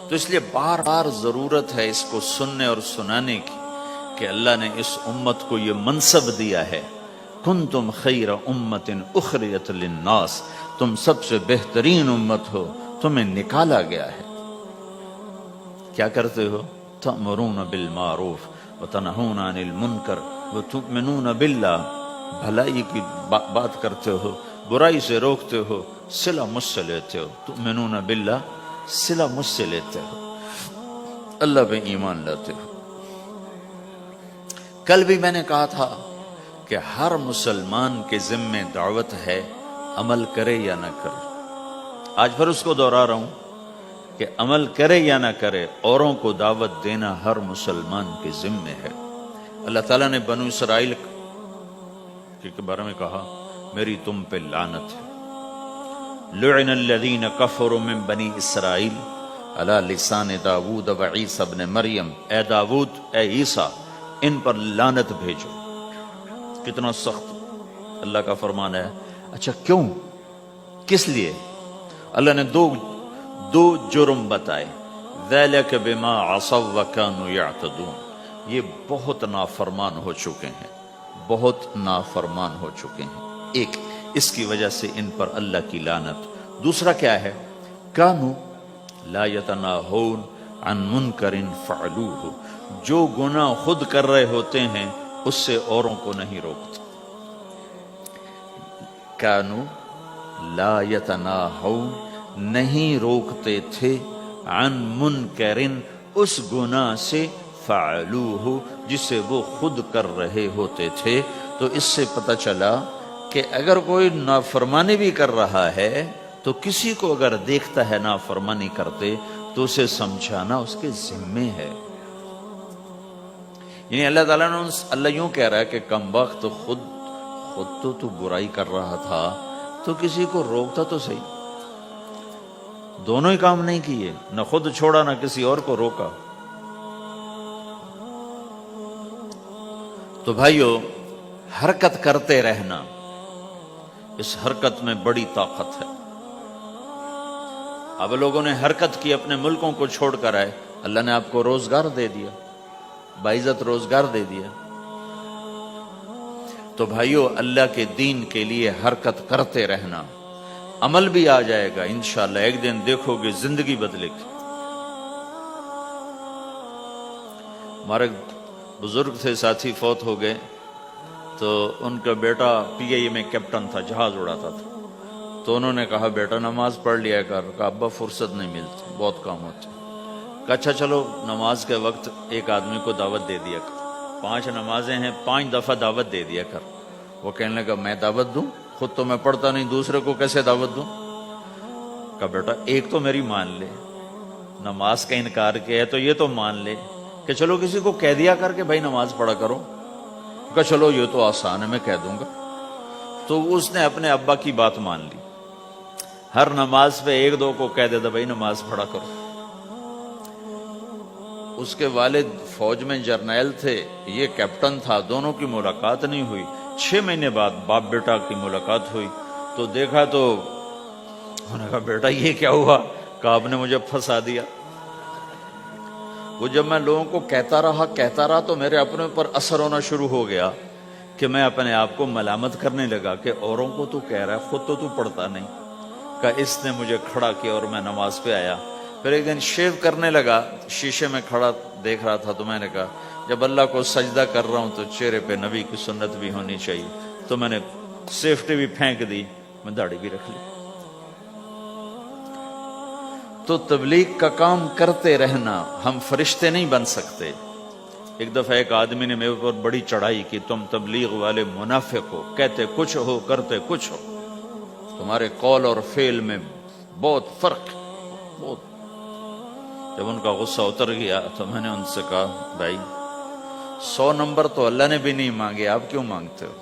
تو اس لیے بار بار ضرورت ہے اس کو سننے اور سنانے کی کہ اللہ نے اس امت کو یہ منصب دیا ہے، کنتم خیر امت اخرجت للناس، تم سب سے بہترین امت ہو، تمہیں نکالا گیا ہے۔ کیا کرتے ہو؟ تأمرون بالمعروف وتنہون عن المنکر وتؤمنون باللہ، بھلائی کی بات کرتے ہو، برائی سے روکتے ہو، صلہ مجھ سے لیتے ہو۔ تؤمنون باللہ، صلہ مجھ سے لیتے ہو، اللہ پہ ایمان لاتے ہو۔ کل بھی میں نے کہا تھا کہ ہر مسلمان کے ذمہ دعوت ہے، عمل کرے یا نہ کرے۔ آج پھر اس کو دہرا رہا ہوں کہ عمل کرے یا نہ کرے، اوروں کو دعوت دینا ہر مسلمان کے ذمہ ہے۔ اللہ تعالیٰ نے بنو اسرائیل کے بارے میں کہا میری تم پہ لعنت ہے، لعن الذین کفروا من بنی اسرائیل علی لسان داود و عیسیٰ ابن مریم، اے داود، اے عیسیٰ، ان پر لعنت بھیجو۔ کتنا سخت اللہ کا فرمان ہے۔ اچھا کیوں؟ کس لیے؟ اللہ نے دو جرم بتائے، ذَلِكَ بِمَا عَصَوْا وَكَانُوا يَعْتَدُونَ، یہ بہت نافرمان ہو چکے ہیں، بہت نافرمان ہو چکے ہیں۔ ایک اس کی وجہ سے ان پر اللہ کی لعنت۔ دوسرا کیا ہے؟ کانوا لا یتناہون عن منکر فعلوہ، جو گناہ خود کر رہے ہوتے ہیں اس سے اوروں کو نہیں روکتے۔ کانوا لا یتناہون، نہیں روکتے تھے، عن منکر، اس گناہ سے، فعلوہ، جسے وہ خود کر رہے ہوتے تھے۔ تو اس سے پتہ چلا کہ اگر کوئی نافرمانی بھی کر رہا ہے تو کسی کو اگر دیکھتا ہے نافرمانی کرتے تو اسے سمجھانا اس کے ذمے ہے۔ یعنی اللہ تعالیٰ نے اللہ یوں کہہ رہا ہے کہ کم وقت خود تو برائی کر رہا تھا تو کسی کو روکتا تو صحیح۔ دونوں ہی کام نہیں کیے، نہ خود چھوڑا نہ کسی اور کو روکا۔ تو بھائیو، حرکت کرتے رہنا، اس حرکت میں بڑی طاقت ہے۔ اب لوگوں نے حرکت کی، اپنے ملکوں کو چھوڑ کر آئے، اللہ نے آپ کو روزگار دے دیا، باعزت روزگار دے دیا۔ تو بھائیو، اللہ کے دین کے لیے حرکت کرتے رہنا، عمل بھی آ جائے گا انشاءاللہ، ایک دن دیکھو گے زندگی بدلے گی۔ ہمارے بزرگ تھے، ساتھی فوت ہو گئے، تو ان کا بیٹا پی آئی میں کیپٹن تھا، جہاز اڑاتا تھا۔ تو انہوں نے کہا بیٹا نماز پڑھ لیا کر۔ کہا ابا فرصت نہیں ملتی، بہت کام ہوتے۔ کہا اچھا چلو نماز کے وقت ایک آدمی کو دعوت دے دیا کر، 5 نمازیں ہیں، 5 دفعہ دعوت دے دیا کر۔ وہ کہنے لگا میں دعوت دوں؟ خود تو میں پڑھتا نہیں، دوسرے کو کیسے دعوت دوں؟ کہا بیٹا ایک تو میری مان لے، نماز کا انکار کیا ہے تو یہ تو مان لے کہ چلو کسی کو کہہ دیا کر کہ بھائی نماز پڑھا کرو۔ کہا چلو یہ تو آسان ہے، میں کہہ دوں گا۔ تو اس نے اپنے ابا کی بات مان لی، ہر نماز پہ 1-2 کو کہہ دیتا بھائی نماز پڑھا کرو۔ اس کے والد فوج میں جرنیل تھے، یہ کیپٹن تھا، دونوں کی ملاقات نہیں ہوئی۔ 6 مہینے بعد باپ بیٹا کی ملاقات ہوئی تو دیکھا تو انہوں نے کہا بیٹا یہ کیا ہوا؟ کہا آپ نے مجھے پھنسا دیا۔ وہ جب میں لوگوں کو کہتا رہا تو میرے اپنے اوپر اثر ہونا شروع ہو گیا کہ میں اپنے آپ کو ملامت کرنے لگا کہ اوروں کو تو کہہ رہا ہے، خود تو پڑھتا نہیں۔ کہ اس نے مجھے کھڑا کیا اور میں نماز پہ آیا۔ پھر ایک دن شیو کرنے لگا، شیشے میں کھڑا دیکھ رہا تھا، تو میں نے کہا جب اللہ کو سجدہ کر رہا ہوں تو چہرے پہ نبی کی سنت بھی ہونی چاہیے۔ تو میں نے سیفٹی بھی پھینک دی، میں داڑھی بھی رکھ لی۔ تو تبلیغ کا کام کرتے رہنا، ہم فرشتے نہیں بن سکتے۔ ایک دفعہ ایک آدمی نے میرے اوپر بڑی چڑھائی کی، تم تبلیغ والے منافق ہو، کہتے کچھ ہو کرتے کچھ ہو، تمہارے قول اور فعل میں بہت فرق، بہت۔ جب ان کا غصہ اتر گیا تو میں نے ان سے کہا بھائی 100 نمبر تو اللہ نے بھی نہیں مانگے، آپ کیوں مانگتے ہو؟